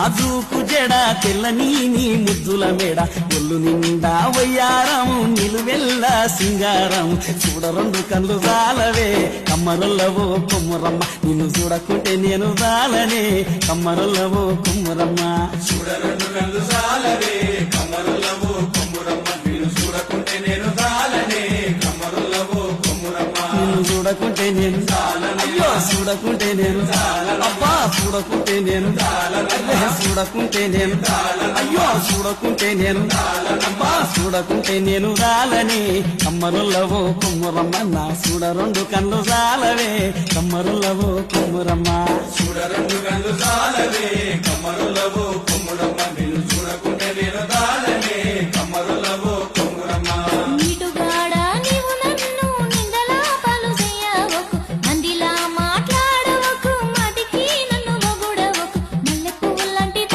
నాజూకు జడ తెల్లని నీ ముద్దుల మేడ ఒళ్ళు నిండా వయ్యారము నిలువెల్ల సింగారం చూడ రెండు కళ్ళు జాలవే కమ్మరుల్లవో కొమ్మురమ్మ నిన్ను చూడకుంటే నేను జాలనే కమ్మరుల్లవో కొమ్మురమ్మ చూడ రెండు కళ్ళు జాలవే కమ్మరుల్లవో కొమ్మురమ్మ నిన్ను చూడకుంటే నేను జాలనే కమ్మరుల్లవో కొమ్మురమ్మ నిన్ను చూడకుంటే నేను అయ్యో చూడకుంటే నేను అబ్బా చూడకుంటే నేను చూడకుంటే నేను అయ్యో చూడకుంటే నేను అబ్బా చూడకుంటే నేను రాలని కమ్మరుల్లవో కొమ్మురమ్మ నా చూడ రెండు కళ్ళు జాలవే కమ్మరుల్లవో కొమ్మురమ్మ చూడ రెండు కళ్ళు జాలవే కమ్మరుల్లవో కొమ్మురమ్మ నిన్ను చూడకుంటే